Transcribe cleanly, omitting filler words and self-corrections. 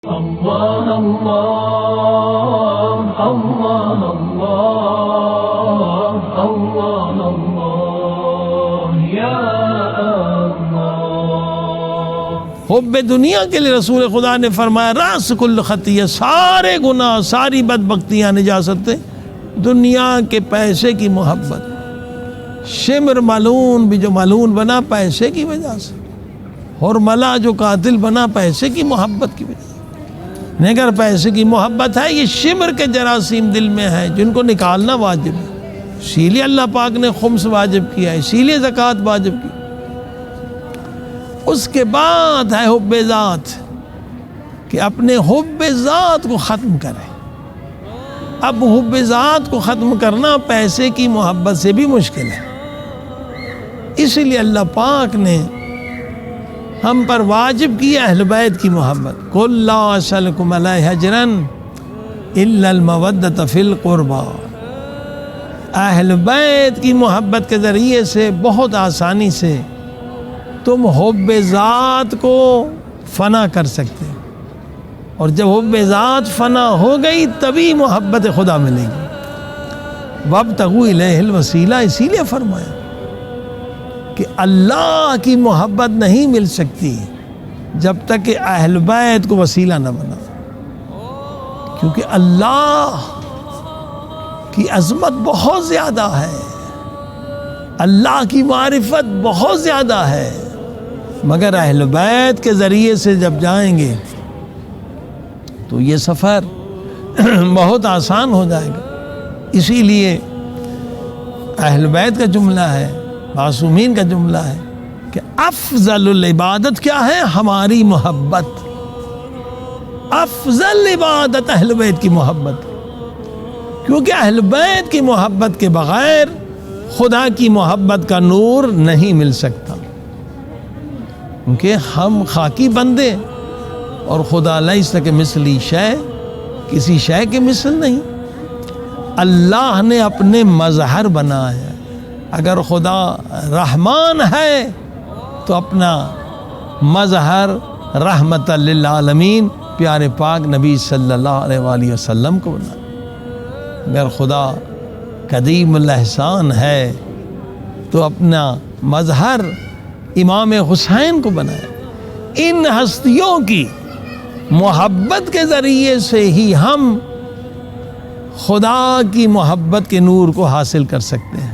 اللہ اللہ اللہ اللہ اللہ اللہ یا اللہ۔ حب دنیا کے لیے رسول خدا نے فرمایا راس کل خطیہ، سارے گناہ ساری بدبختیاں نجاست ہیں دنیا کے پیسے کی محبت۔ شمر ملعون بھی جو ملعون بنا پیسے کی وجہ سے، اور ملا جو قاتل بنا پیسے کی محبت کی وجہ سے۔ اگر پیسے کی محبت ہے، یہ شمر کے جراثیم دل میں ہے جن کو نکالنا واجب ہے، اسی لیے اللہ پاک نے خمس واجب کیا ہے، اسی لیے زکوٰۃ واجب کی۔ اس کے بعد ہے حب ذات، کہ اپنے حب ذات کو ختم کریں۔ اب حب ذات کو ختم کرنا پیسے کی محبت سے بھی مشکل ہے، اس لیے اللہ پاک نے ہم پر واجب کی اہل بیت کی محبت۔ قل لا اسألکم علیہ اجرا الا المودۃ فی القربی۔ اہل بیت کی محبت کے ذریعے سے بہت آسانی سے تم حب ذات کو فنا کر سکتے ہو، اور جب حب ذات فنا ہو گئی تبھی محبت خدا ملے گی۔ وابتغوا الیہ الوسیلہ، اسی لیے فرمایا کہ اللہ کی محبت نہیں مل سکتی جب تک کہ اہل بیت کو وسیلہ نہ بنا، کیونکہ اللہ کی عظمت بہت زیادہ ہے، اللہ کی معرفت بہت زیادہ ہے، مگر اہل بیت کے ذریعے سے جب جائیں گے تو یہ سفر بہت آسان ہو جائے گا۔ اسی لیے اہل بیت کا جملہ ہے، معصومین کا جملہ ہے کہ افضل العبادت کیا ہے؟ ہماری محبت۔ افضل عبادت اہل بیت کی محبت، کیونکہ اہل بیت کی محبت کے بغیر خدا کی محبت کا نور نہیں مل سکتا، کیونکہ ہم خاکی بندے اور خدا لیس کمثلہ شیء، کسی شے کے مثل نہیں۔ اللہ نے اپنے مظہر بنایا ہے، اگر خدا رحمان ہے تو اپنا مظہر رحمت للعالمین پیارے پاک نبی صلی اللہ علیہ وآلہ وسلم کو بنا۔ اگر خدا قدیم الاحسان ہے تو اپنا مظہر امام حسین کو بنایا۔ ان ہستیوں کی محبت کے ذریعے سے ہی ہم خدا کی محبت کے نور کو حاصل کر سکتے ہیں۔